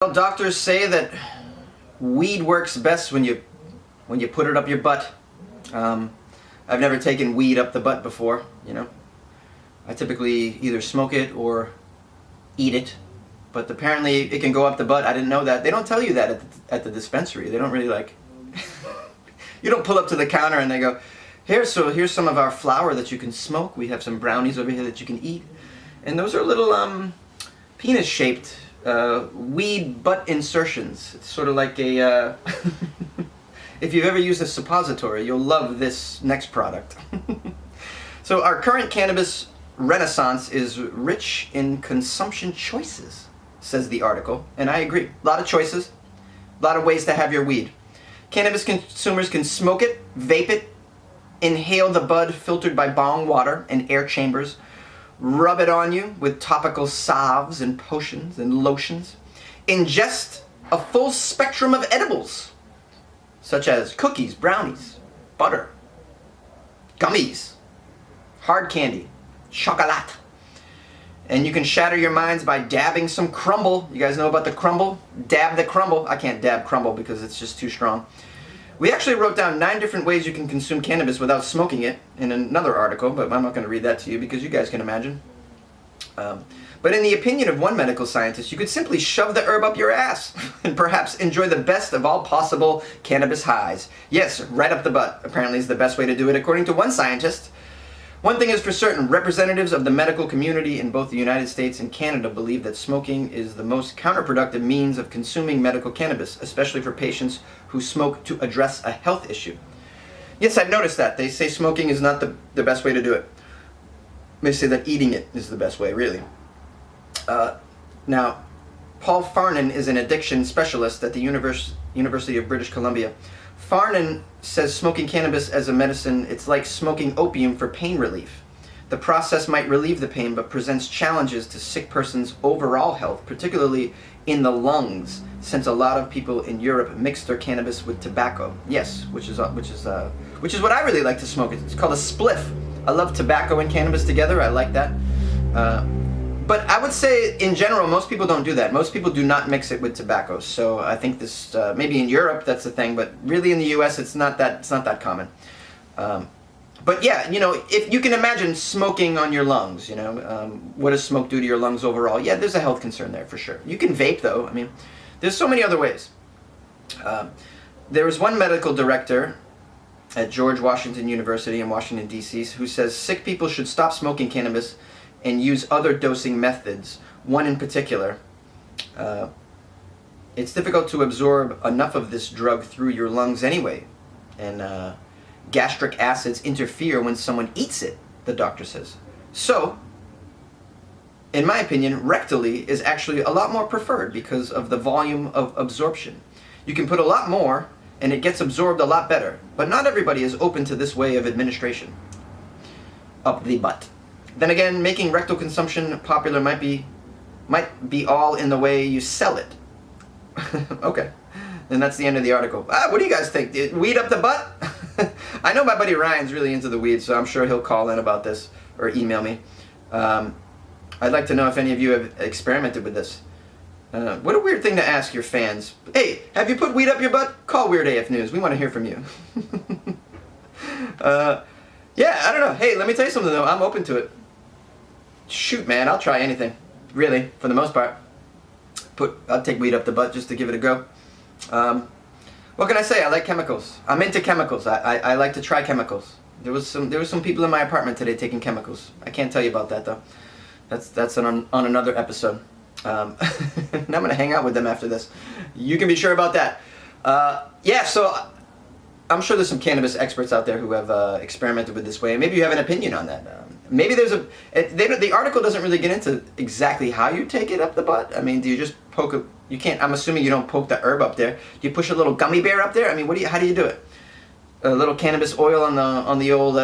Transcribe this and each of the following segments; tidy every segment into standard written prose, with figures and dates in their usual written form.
Well, doctors say that weed works best when you put it up your butt. I've never taken weed up the butt before, you know. I typically either smoke it or eat it, but apparently it can go up the butt. I didn't know that. They don't tell you that at the dispensary. They don't really like... You don't pull up to the counter and they go, here's some of our flour that you can smoke. We have some brownies over here that you can eat. And those are little penis-shaped weed butt insertions. It's sort of like a... If you've ever used a suppository, you'll love this next product. So our current cannabis renaissance is rich in consumption choices, says the article. And I agree. A lot of choices, a lot of ways to have your weed. Cannabis consumers can smoke it, vape it, inhale the bud filtered by bong water and air chambers, rub it on you with topical salves and potions and lotions, ingest a full spectrum of edibles, such as cookies, brownies, butter, gummies, hard candy, chocolate. And you can shatter your minds by dabbing some crumble. You guys know about the crumble? Dab the crumble. I can't dab crumble because it's just too strong. We actually wrote down 9 different ways you can consume cannabis without smoking it in another article, but I'm not going to read that to you because you guys can imagine. But in the opinion of one medical scientist, you could simply shove the herb up your ass and perhaps enjoy the best of all possible cannabis highs. Yes, right up the butt, apparently is the best way to do it according to one scientist. One thing is for certain, representatives of the medical community in both the United States and Canada believe that smoking is the most counterproductive means of consuming medical cannabis, especially for patients who smoke to address a health issue. Yes, I've noticed that. They say smoking is not the best way to do it. They say that eating it is the best way, really. Now, Paul Farnan is an addiction specialist at the University of British Columbia. Farnan says smoking cannabis as a medicine, it's like smoking opium for pain relief. The process might relieve the pain, but presents challenges to sick persons' overall health, particularly in the lungs, since a lot of people in Europe mix their cannabis with tobacco. Yes, which is what I really like to smoke. It's called a spliff. I love tobacco and cannabis together. I like that. But I would say, in general, most people don't do that. Most people do not mix it with tobacco. So I think this, maybe in Europe that's the thing, but really in the U.S. it's not that common. But yeah, you know, if you can imagine smoking on your lungs, you know, what does smoke do to your lungs overall? Yeah, there's a health concern there for sure. You can vape though. I mean, there's so many other ways. There was one medical director at George Washington University in Washington, D.C., who says sick people should stop smoking cannabis and use other dosing methods. One in particular, it's difficult to absorb enough of this drug through your lungs anyway, and gastric acids interfere when someone eats it, the doctor says. So, in my opinion, rectally is actually a lot more preferred because of the volume of absorption. You can put a lot more and it gets absorbed a lot better, but not everybody is open to this way of administration. Up the butt. Then again, making rectal consumption popular might be all in the way you sell it. Okay, and that's the end of the article. What do you guys think? Weed up the butt? I know my buddy Ryan's really into the weed, so I'm sure he'll call in about this or email me. I'd like to know if any of you have experimented with this. What a weird thing to ask your fans. Hey, have you put weed up your butt? Call Weird AF News. We want to hear from you. Yeah, I don't know. Hey, let me tell you something though. I'm open to it. Shoot, man, I'll try anything. Really, for the most part. I'll take weed up the butt just to give it a go. What can I say? I like chemicals. I'm into chemicals. I like to try chemicals. There was some people in my apartment today taking chemicals. I can't tell you about that though. That's on another episode. And I'm gonna hang out with them after this. You can be sure about that. Yeah, so I'm sure there's some cannabis experts out there who have experimented with this way. Maybe you have an opinion on that. Maybe there's the article doesn't really get into exactly how you take it up the butt. I mean, do you just poke a... You can't... I'm assuming you don't poke the herb up there. Do you push a little gummy bear up there? I mean, how do you do it? A little cannabis oil on the old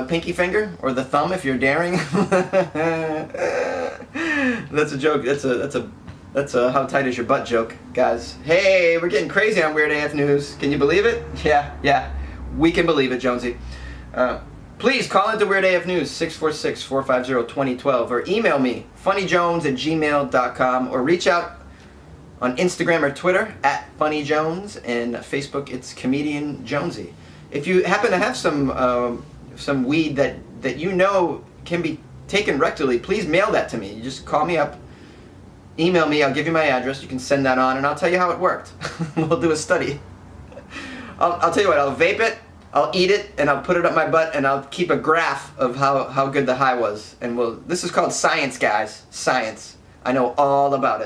pinky finger or the thumb if you're daring. That's a joke. That's a how tight is your butt joke, guys. Hey, we're getting crazy on Weird AF News. Can you believe it? Yeah. We can believe it, Jonesy. Please call into Weird AF News, 646-450-2012, or email me, funnyjones@gmail.com, or reach out On Instagram or Twitter, @FunnyJones, and Facebook, it's Comedian Jonesy. If you happen to have some weed that you know can be taken rectally, please mail that to me. You just call me up, email me, I'll give you my address, you can send that on, and I'll tell you how it worked. We'll do a study. I'll tell you what, I'll vape it, I'll eat it, and I'll put it up my butt, and I'll keep a graph of how good the high was. And this is called science, guys. Science. I know all about it.